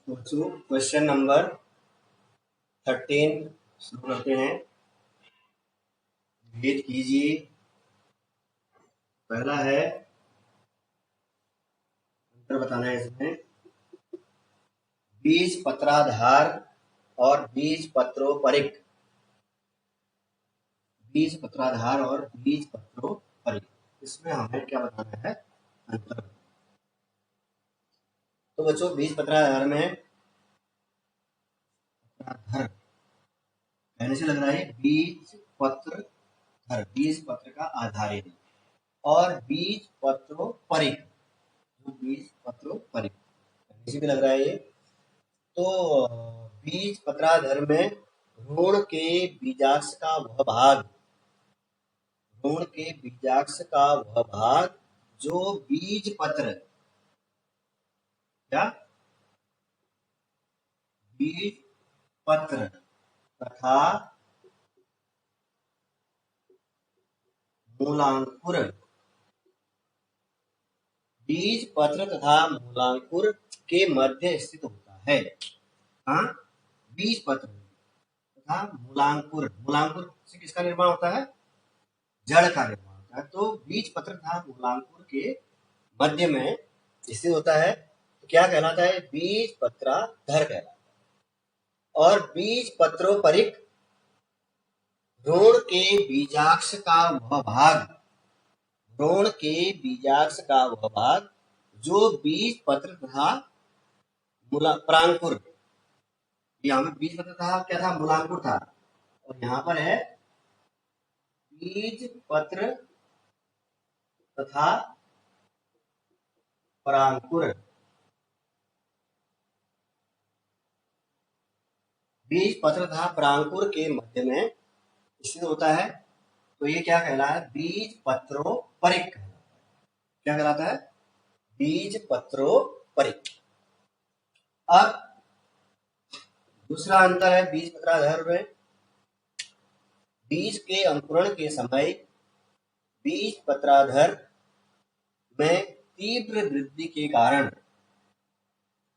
बच्चों question number 13 शुरू करते हैं। भेद कीजिए। पहला है उत्तर बताना है इसमें बीज पत्राधार और बीज पत्रोपरिक। बीज पत्राधार और बीज पत्रोपरिक, इसमें हमें क्या बताना है? अंतर। तो बच्चों बीज पत्राधार में पत्राधर कहने से लग रहा है बीज पत्र धर, बीज पत्र का आधारित, और बीज पत्रोपरिक, जो बीज पत्रोपरिक कहने से भी लग रहा है ये। तो बीज पत्राधर में ऋण के बीजाक्ष का वह भाग, ऋण के बीजाक्ष का वह भाग जो बीज पत्र, क्या बीज पत्र तथा मूलांकुर, बीज पत्र तथा मूलांकुर के मध्य स्थित होता है। हाँ, बीज पत्र तथा मूलांकुर, मूलांकुर से किसका निर्माण होता है? जड़ का निर्माण होता है। तो बीज पत्र तथा मूलांकुर के मध्य में स्थित होता है। तो क्या कहलाता है? बीज पत्राधर कहलाता है। और बीज पत्रोपरिक ऋण के बीजाक्ष का वह भाग, ऋण के बीजाक्ष का वह भाग जो बीज पत्र तथा परांकुर, यहाँ में बीज पत्र था, क्या था? मूलांकुर था। और यहाँ पर है बीज पत्र तथा परांकुर। बीज पत्र तथा परांकुर के मध्य में स्थित होता है। तो ये क्या कहला है? बीज पत्रोपरिक। क्या कहलाता है? बीज पत्रोपरिक। अब दूसरा अंतर है बीज पत्राधर में, बीज के अंकुरण के समय बीज पत्राधर में तीव्र वृद्धि के कारण,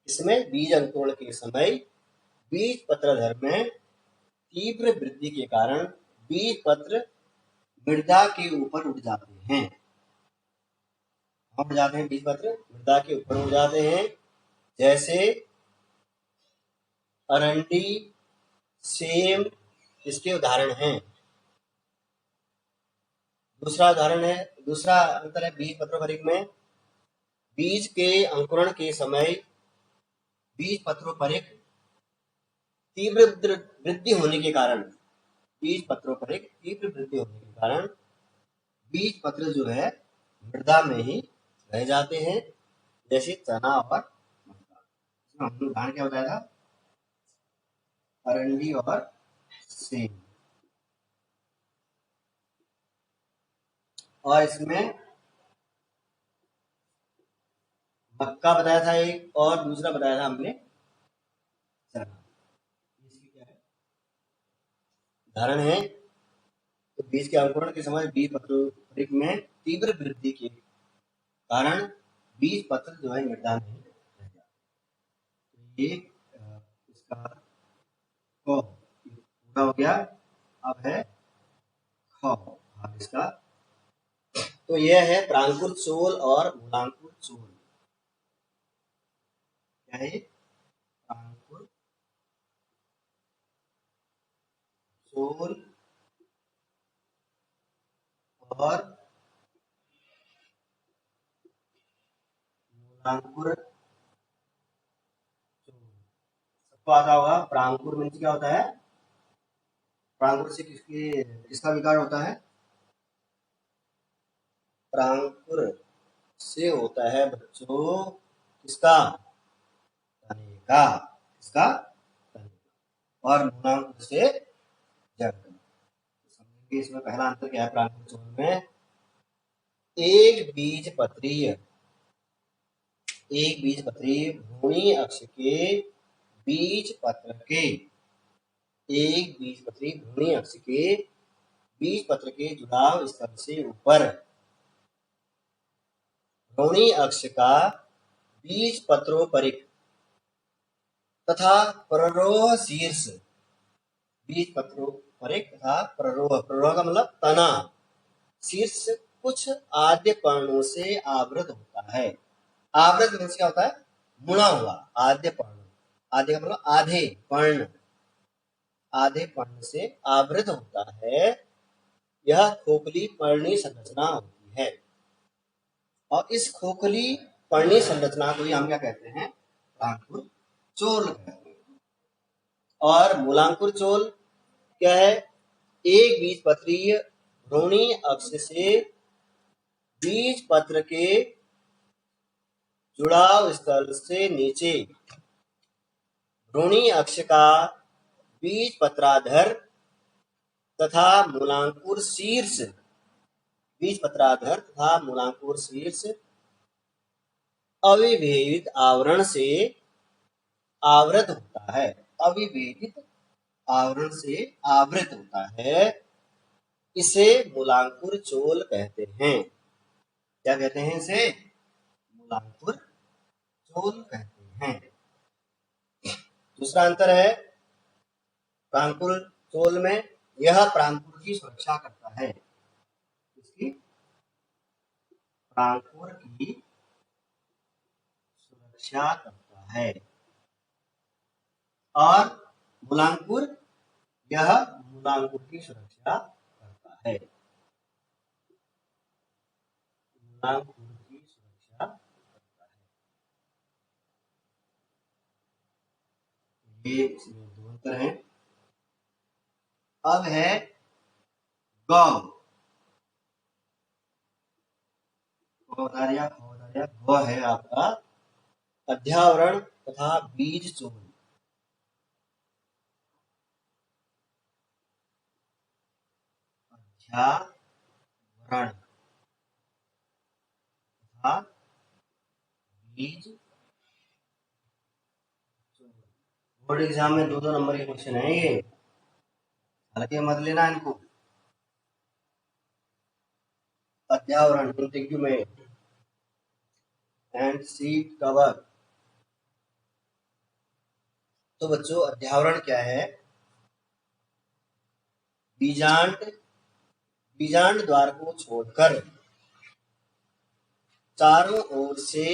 इसमें बीज अंकुरण के समय बीज पत्राधर में तीव्र वृद्धि के कारण बीज पत्र मृदा के ऊपर उठ जाते हैं। उठ जाते हैं, बीज पत्र मृदा के ऊपर उठ जाते हैं। जैसे अरंडी, सेम इसके उदाहरण हैं। दूसरा उदाहरण है, दूसरा अंतर है बीज पत्रोपरिक में, बीज के अंकुरण के समय बीज पत्रोपरिक तीव्र वृद्धि होने के कारण, बीज पत्रोपरिक तीव्र वृद्धि होने के कारण बीज पत्र जो है मृदा में ही रह जाते हैं, जैसे चना और मक्का। इसमें हमने उदाहरण क्या बताया था? अरंडी और सेम। और इसमें मक्का बताया था एक, और दूसरा बताया था हमने चना। इसकी क्या है? उदाहरण है। तो बीज के अंकुरण के समय बीज पत्रोपरिक में तीव्र वृद्धि के कारण बीज पत्र जो है मृदा में रह जाता है। ये इसका पूरा हो गया। अब है ख इसका। तो यह है परांकुर चोल और मूलांकुर चोल। क्या है? परांकुर चोल और मूलांकुर चोल। सबको आता होगा परांकुर मीन्स क्या होता है? परांकुर से किसका विकार होता है? परांकुर से होता है बच्चों किसका? तने का। किसका? तने का। और मूलांकुर से जड़ का। समझेंगे इसमें पहला अंतर क्या है परांकुर चोल में। एक बीज पत्री भूमि अक्ष के बीज पत्र के, एक बीज पत्री भूमि अक्ष के बीज पत्र के जुड़ाव स्थल से ऊपर भ्रूणी अक्ष का बीज पत्रोपरिक, तथा प्ररोह शीर्ष, बीज पत्रों पर एक तथा प्ररोह, प्ररोह का मतलब तना, शीर्ष कुछ आद्य पर्णों से आवृत होता है। आवृत मीन्स क्या होता है? मुड़ा हुआ। आद्य पर्ण, आद्य का मतलब आधे पर्ण, आधे पर्ण से आवृत होता है। यह खोखली पर्णी संरचना होती है। और इस खोखली पर्णी संरचना को ही हम क्या कहते हैं? मूलांकुर चोल कहते हैं। और मूलांकुर चोल क्या है? एक बीजपत्रीय भ्रूणी अक्ष से बीज पत्र के जुड़ाव स्थल से नीचे भ्रूणी अक्ष का बीज पत्राधर तथा मूलांकुर शीर्ष, बीज पत्राधर तथा मूलांकुर शीर्ष अविभेदित आवरण से आवृत होता है। अविभेदित आवरण से आवृत होता है। इसे मूलांकुर चोल कहते हैं। क्या कहते हैं इसे? मूलांकुर चोल कहते हैं। दूसरा अंतर है प्रांकुर चोल में, यह प्रांकुर की सुरक्षा करता है। इसकी प्रांकुर की सुरक्षा करता है। और मूलांकुर, यह मूलांकुर की सुरक्षा करता है। मूलांकुर की सुरक्षा करता है। ये इसमें दो अंतर हैं। अब है गौ, गौ है आपका अध्यावरण तथा बीज चोल। अध्यावरण तथा बीज चोल। बोर्ड एग्जाम में 2-2 नंबर के क्वेश्चन है ये, हालांकि मत लेना इनको। अध्यावरण में एंड सीड कवर। तो बच्चों अध्यावरण क्या है? बीजांड, बीजांड द्वार को छोड़कर चारों ओर से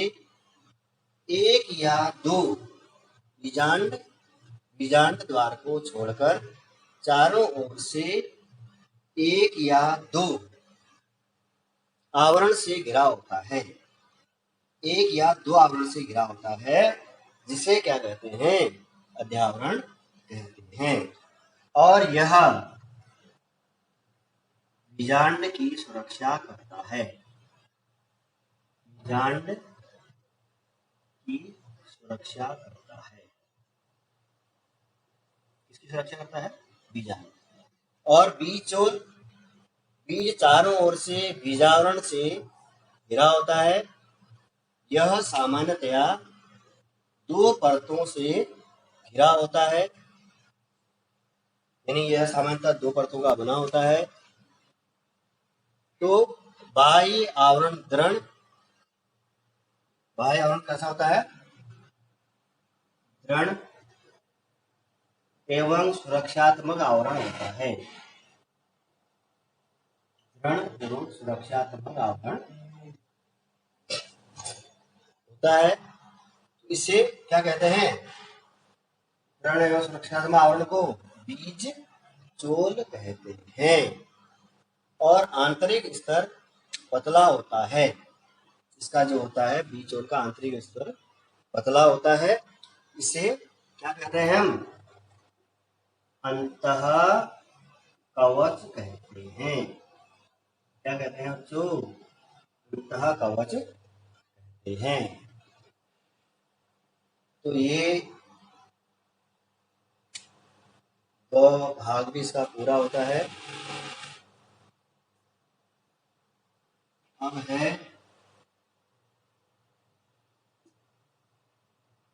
एक या दो, बीजांड, बीजांड द्वार को छोड़कर चारों ओर से एक या दो आवरण से घिरा होता है। एक या दो आवरण से घिरा होता है, जिसे क्या कहते हैं? अध्यावरण कहते हैं। और यह बीजांड की सुरक्षा करता है। बीजांड की सुरक्षा करता है। किसकी सुरक्षा करता है? बीजांड। और बीज चोल, बीज चारों ओर से बीजावरण से घिरा होता है। यह सामान्यतया दो परतों से घिरा होता है, यानी यह सामान्यतः दो परतों का बना होता है। तो बाह्य आवरण दृढ़, बाह्य आवरण कैसा होता है? दृढ़ एवं सुरक्षात्मक आवरण होता है। दृढ़ एवं सुरक्षात्मक आवरण होता है। इसे क्या कहते हैं? दृढ़ एवं सुरक्षात्मक आवरण को बीज चोल कहते हैं। और आंतरिक स्तर पतला होता है। इसका जो होता है बीज चोल का आंतरिक स्तर पतला होता है। इसे क्या कहते हैं हम? अंतः कवच कहते हैं। क्या कहते हैं बच्चों? अंतः कवच कहते हैं। तो ये दो भाग भी इसका पूरा होता है। अब है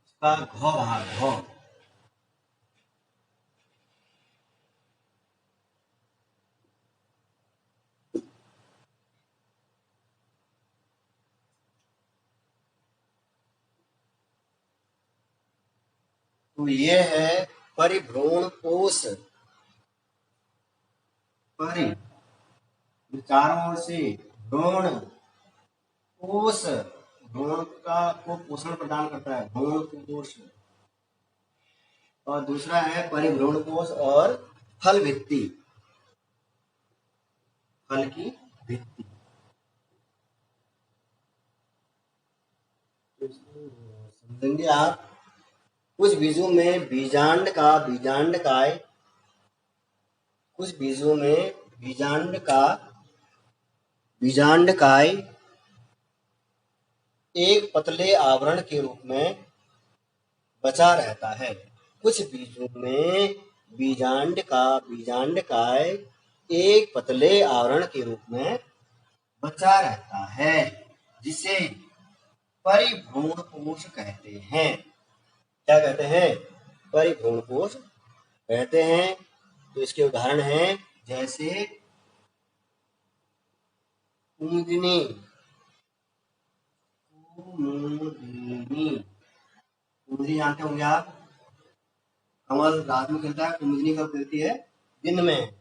इसका घ भाग, घ। तो ये है परिभ्रूण कोश। परि चारों ओर से भ्रूण कोश, भ्रूण का को पोषण प्रदान करता है भ्रूण कोश। और दूसरा है परिभ्रूण कोश और फल भित्ति, फल की भित्ति। समझेंगे आप। कुछ बीजों में बीजांडकाय, कुछ बीजों में बीजांडकाय एक पतले आवरण के रूप में बचा रहता है। कुछ बीजों में बीजांडकाय एक पतले आवरण के रूप में बचा रहता है, जिसे परिभ्रूण कोश कहते हैं। क्या कहते हैं? परिभ्रूण कोश कहते हैं। तो इसके उदाहरण हैं जैसे कुमुदिनी, कुमुदिनी जानते होंगे आप। कमल रात में खिलता है, कुमुदिनी कब खिलती है? दिन में।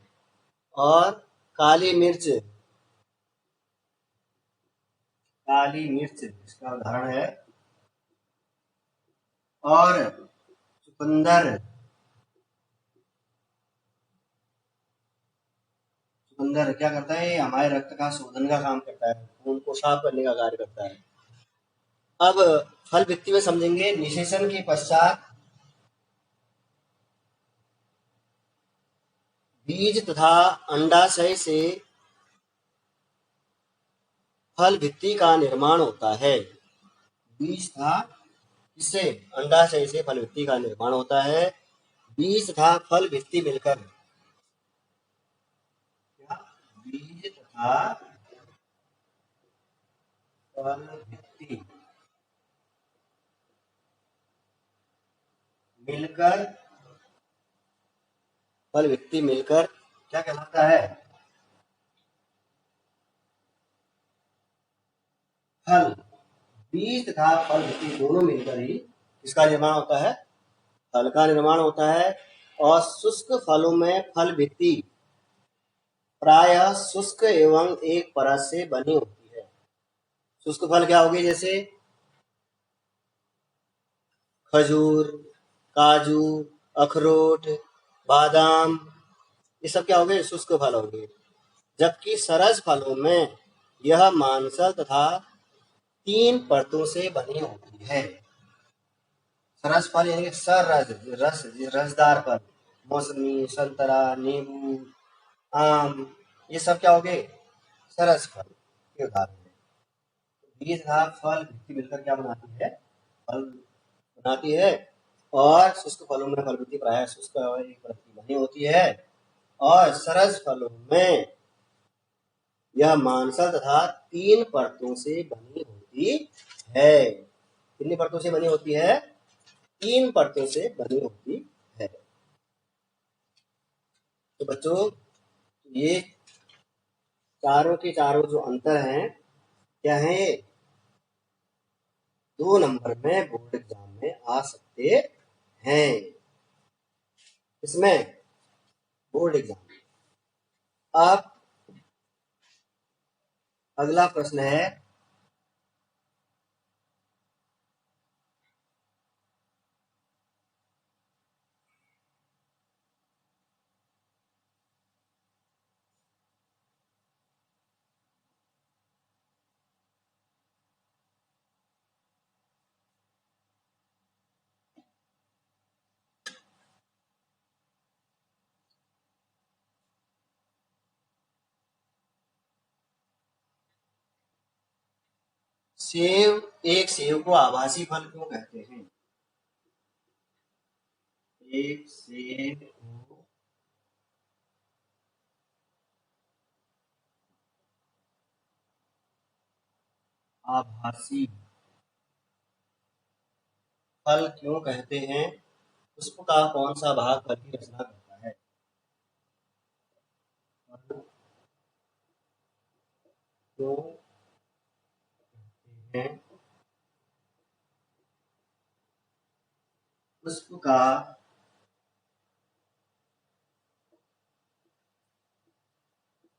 और काली मिर्च, इसका उदाहरण है। और चुकंदर क्या करता है? हमारे रक्त का शोधन का काम करता है, खून को साफ करने का कार्य करता है। अब फल भित्ति में समझेंगे। निषेचन के पश्चात बीज तथा अंडाशय से फल भित्ति का निर्माण होता है। बीज था इससे अंडाशय से फल भित्ति का निर्माण होता है। बीज तथा फल भित्ति मिलकर, बीज तथा फल भित्ति मिलकर क्या कहलाता है? फल। बीज तथा फल भित्ति दोनों मिलकर ही इसका निर्माण होता है, फल का निर्माण होता है। और शुष्क फलों में फल भित्ति प्रायः शुष्क एवं एक परत से बनी होती है। शुष्क फल क्या होगी? जैसे खजूर, काजू, अखरोट, बादाम, ये सब क्या हो गए? शुष्क फल हो गए। जबकि सरस फलों में यह मांसल तथा 3 परतों से बनी होती है। सरस फल यानी रसदार फल, मौसमी, संतरा, नींबू, आम, ये सब क्या हो गए? सरस फल के उदाहरण है। बीज तथा फल भित्ति मिलकर क्या बनाती है? फल बनाती है। और शुष्क फलों में फल भित्ति प्रायः शुष्क एक परत की बनी होती है। और सरस फलों में यह मांसल तथा 3 परतों से बनी होती है। कितनी परतों से बनी होती है? 3 परतों से बनी होती है। तो बच्चों, ये चारों के चारों जो अंतर हैं, क्या है? ये 2 नंबर में बोर्ड एग्जाम में आ सकते हैं। इसमें बोर्ड एग्जाम। अब अगला प्रश्न है, एक सेव को आभासी फल क्यों कहते हैं? एक सेव को आभासी फल क्यों कहते हैं? पुष्प का कौन सा भाग फल की रचना करता है? फल क्यों कहते हैं? पुष्प का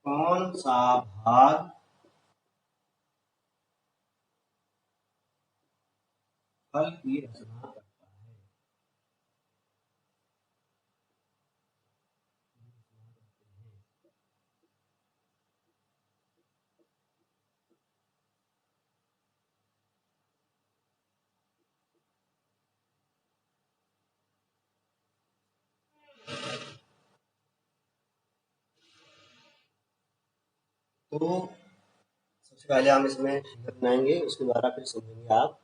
कौन सा भाग फल की रचना करता है? तो सबसे पहले हम इसमें फिगर बनाएंगे, उसके द्वारा फिर समझेंगे आप।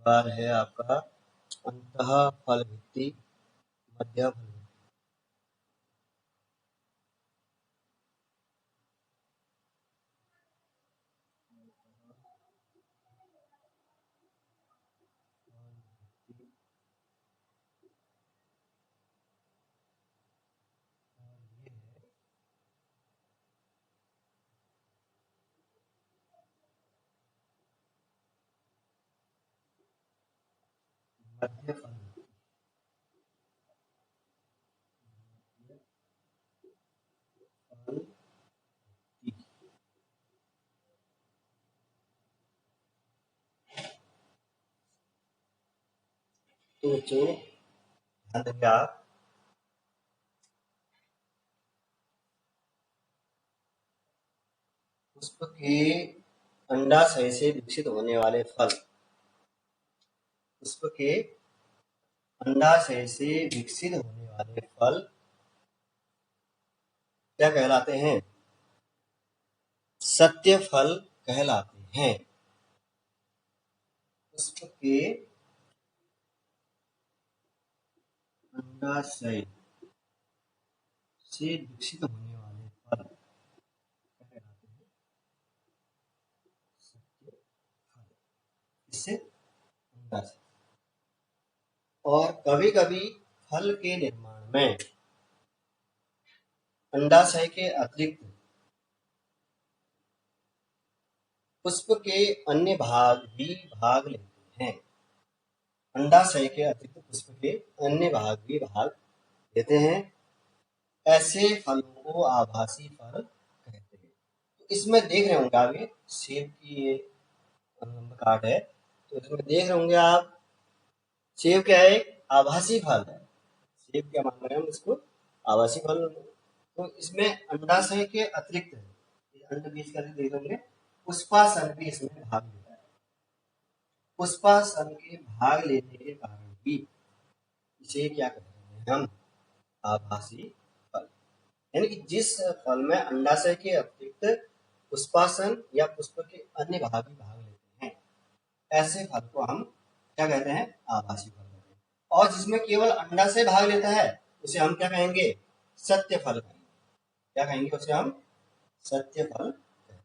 बाद है आपका अंतः फल भित्ति, मध्य फल भित्ति। मध्य फल भित्ति। तो बच्चों ध्यान देंगे आप, पुष्प के अंडाशय से विकसित होने वाले फल, पुष्प के अंडाशय से विकसित होने वाले फल क्या कहलाते हैं? सत्य फल कहलाते हैं। पुष्प के अंडाशय से विकसित होने वाले फल क्या कहलाते हैं? सत्य फल। इससे अंडाशय। और कभी कभी फल के निर्माण में अंडाशय के अतिरिक्त पुष्प के अन्य भाग भी भाग लेते हैं। अंडाशय के अतिरिक्त पुष्प के अन्य भाग भी भाग लेते हैं। ऐसे फलों को आभासी फल कहते हैं। तो इसमें देख रहे होंगे आप, ये सेब की ये नंबर कार्ड है, तो इसमें देख रहे होंगे आप, सेब क्या है? आभासी फल है। सेब क्या मान रहे हैं हम इसको? आभासी फल। तो इसमें अंडाशय के अतिरिक्त अंड बीज का देख होंगे, पुष्पासन भी इसमें भाग लेता है। पुष्पासन के भाग लेने के कारण भी इसे क्या कहते हैं हम? आभासी फल। यानी कि जिस फल में अंडाशय के अतिरिक्त पुष्पासन या पुष्प के अन्य भाग भी भाग लेते हैं, ऐसे फल को हम क्या कहते हैं? आभासी फल कहते हैं। और जिसमें केवल अंडाशय भाग लेता है उसे हम क्या कहेंगे? सत्य फल कहेंगे। क्या कहेंगे उसे हम? सत्य फल कहते हैं।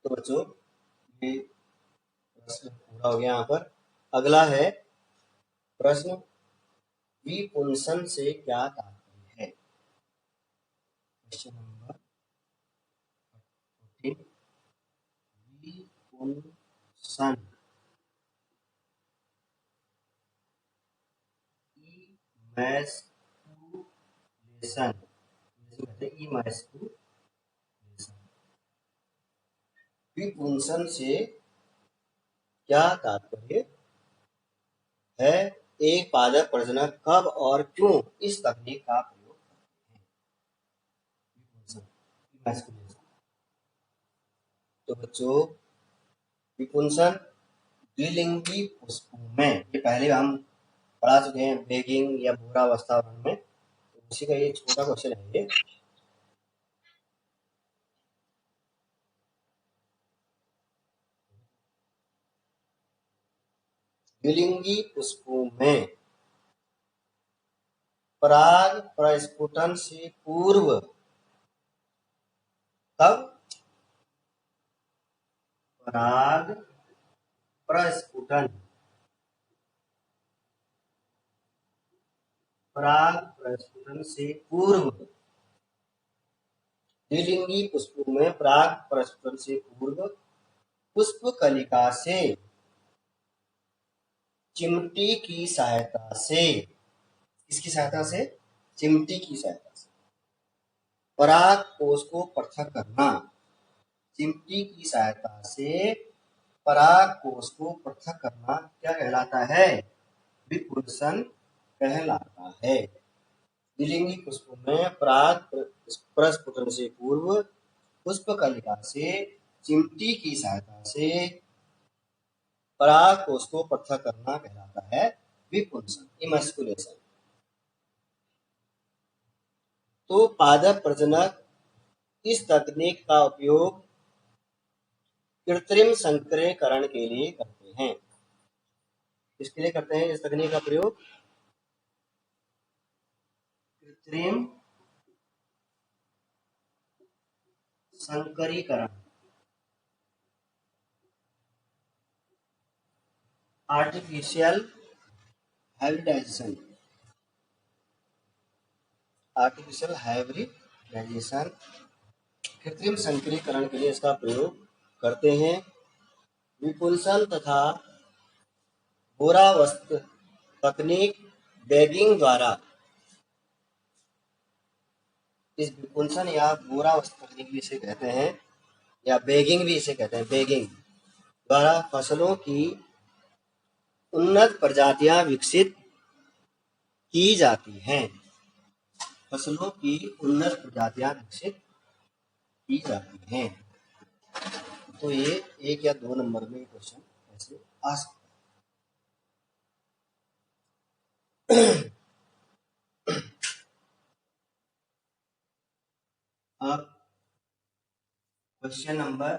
तो बच्चों ये प्रश्न पूरा हो गया। यहाँ पर अगला है प्रश्न, विपुंसन से क्या तात्पर्य है? क्वेश्चन नंबर 14, विपुंसन, इमैस्कुलेशन, इमैस्कुलेशन। विपुंसन से क्या तात्पर्य है? एक पादप प्रजनक कब और क्यों इस तकनीक का प्रयोग करते हैं? इमैस्कुलेशन। तो बच्चों विपुंसन द्विलिंगी पुष्पों में, ये पहले हम पढ़ा चुके हैं बेगिंग या भूरावस्था में, तो उसी का ये छोटा क्वेश्चन है ये। द्विलिंगी पुष्पों में पराग प्रस्फुटन से पूर्व तब पराग प्रस्फुटन, पराग प्रस्फुटन से पूर्व, द्विलिंगी पुष्पों में पराग प्रस्फुटन से पूर्व पुष्प कलिका से चिमटी की सहायता से, किसकी सहायता से? चिमटी की सहायता से पराग कोष को पृथक करना। चिमटी की सहायता से पराग कोष को पृथक करना क्या कहलाता है? विपुंसन कहलाता है। द्विलिंगी पुष्पों में पराग प्रस्फुटन से पूर्व पुष्प कलिका से चिमटी की सहायता से पराग कोष को पृथक करना कहलाता है विपुंसन, इमैस्कुलेशन। तो पादप प्रजनक इस तकनीक का उपयोग कृत्रिम संकरीकरण के लिए करते हैं। किसके लिए करते हैं इस तकनीक का प्रयोग? कृत्रिम संकरीकरण, आर्टिफिशियल हाइब्रिडाइजेशन, आर्टिफिशियल हाइब्रिडाइजेशन कृत्रिम संकरीकरण के लिए इसका प्रयोग करते हैं। विपुंसन तथा बोरावस्थ तकनीक बैगिंग द्वारा, इस विपुंसन या बोरावस्थ तकनीक भी इसे कहते हैं या बैगिंग भी इसे कहते हैं, बैगिंग द्वारा फसलों की उन्नत प्रजातियां विकसित की जाती हैं। फसलों की उन्नत प्रजातियां विकसित की जाती हैं। तो ये 1 या 2 नंबर में क्वेश्चन ऐसे आ सकता है। अब क्वेश्चन नंबर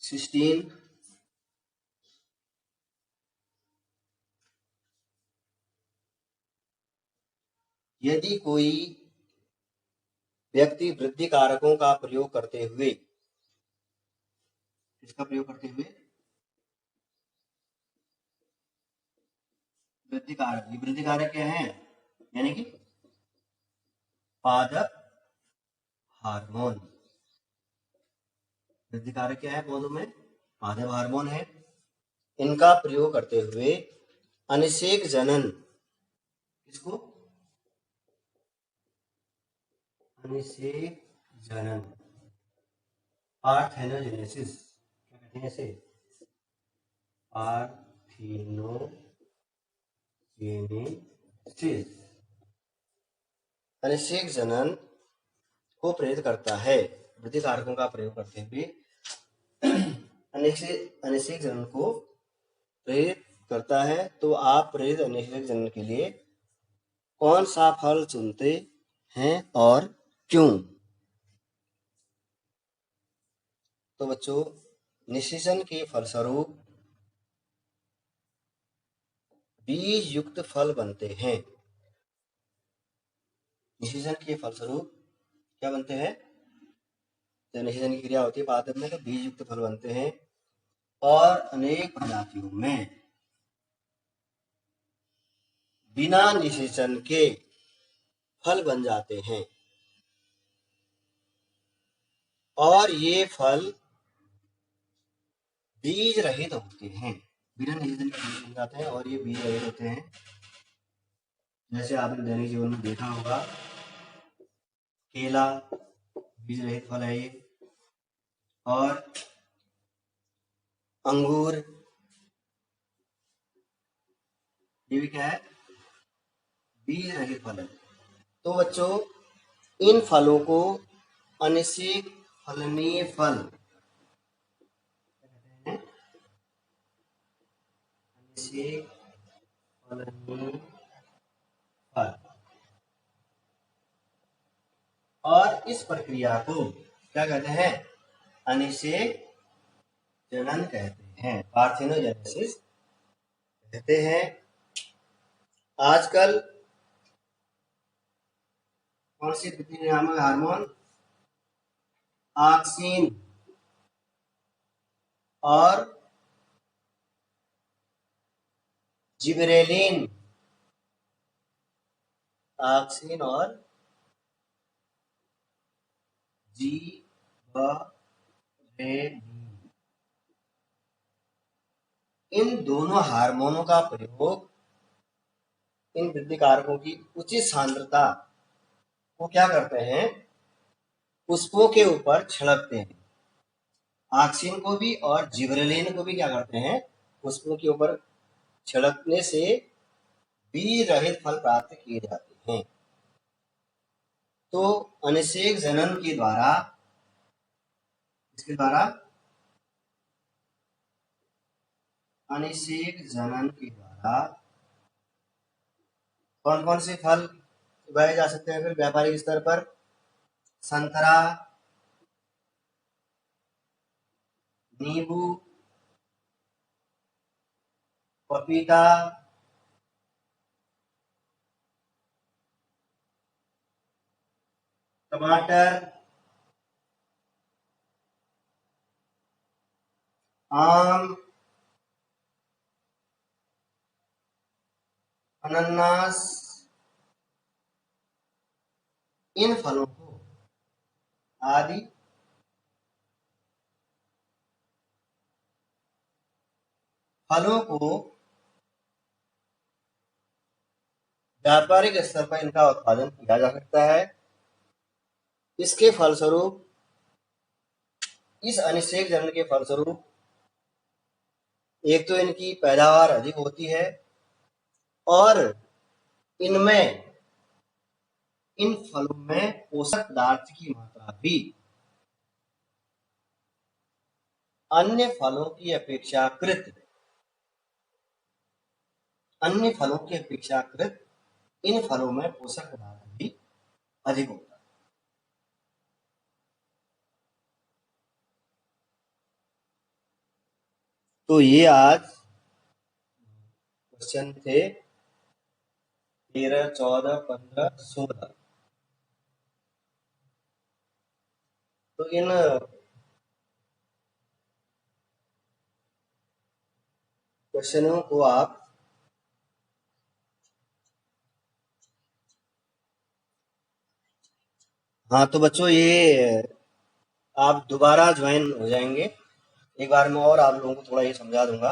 16, यदि कोई व्यक्ति वृद्धि कारकों का प्रयोग करते हुए, किसका प्रयोग करते हुए? वृद्धि कारक। ये वृद्धि कारक क्या है? यानी कि पादप हार्मोन। वृद्धि कारक क्या है पौधों में? पादप हार्मोन है। इनका प्रयोग करते हुए अनिषेक जनन, किसको? अनिषेक जनन, पार्थेनोजेनेसिस, क्या कहते हैं इसे? पार्थेनोजेनेसिस अनिषेक जनन को प्रेरित करता है। वृद्धि कारकों का प्रयोग करते हुए अनिषेक जनन को प्रेरित करता है। तो आप प्रेरित अनिषेक जनन के लिए कौन सा फल चुनते हैं और क्यों? तो बच्चों, निषेचन के फलस्वरूप बीज युक्त फल बनते हैं। निषेचन के फलस्वरूप क्या बनते हैं? जब निषेचन की क्रिया होती है पादप में तो बीज युक्त फल बनते हैं और अनेक प्रजातियों में बिना निषेचन के फल बन जाते हैं और ये फल बीज रहित होते हैं। बिना निषेचन के फल बन जाते हैं और ये बीज रहित होते हैं। जैसे आपने दैनिक जीवन में देखा होगा, केला बीज रहित फल है ये, और अंगूर ये भी क्या है? बीज रहित फल है। तो बच्चों, इन फलों को अनिषेक फलनीय फल कहते हैं। अनिषेक फलनीय फल, और इस प्रक्रिया को क्या कहते हैं? अनिषेक जनन कहते हैं, पार्थेनोजेनेसिस कहते हैं। आजकल कौन सी वृद्धि नियामक हार्मोन? ऑक्सिन और जिबरेलिन, ऑक्सिन और जिबरेलिन, इन दोनों हार्मोनों का प्रयोग इन वृद्धि कारकों की उचित सांद्रता को क्या करते हैं? पुष्पों के ऊपर छिड़कते हैं। ऑक्सिन को भी और जिबरेलिन को भी क्या करते हैं? पुष्पों के ऊपर छिड़कने से बीज रहित फल प्राप्त किए जाते हैं। तो अनिषेक जनन के द्वारा इसके द्वारा अनिषेक जनन के द्वारा कौन कौन से फल उगाए जा सकते हैं फिर व्यापारिक स्तर पर? संतरा, नींबू, पपीता, टमाटर, आम, अनानास, इन फलों को आदि फलों को व्यापारिक स्तर पर इनका उत्पादन किया जा सकता है। इसके फलस्वरूप, इस अनिषेक जनन के फलस्वरूप एक तो इनकी पैदावार अधिक होती है और इनमें, इन फलों में पोषक पदार्थ की मात्रा भी अन्य फलों की अपेक्षाकृत इन फलों में पोषक पदार्थ भी अधिक होता है। तो ये आज क्वेश्चन थे 13, 14, 15, 16। तो इन क्वेश्चनों को आप हाँ तो बच्चों ये आप दोबारा ज्वाइन हो जाएंगे, एक बार मैं और आप लोगों को थोड़ा ये समझा दूंगा।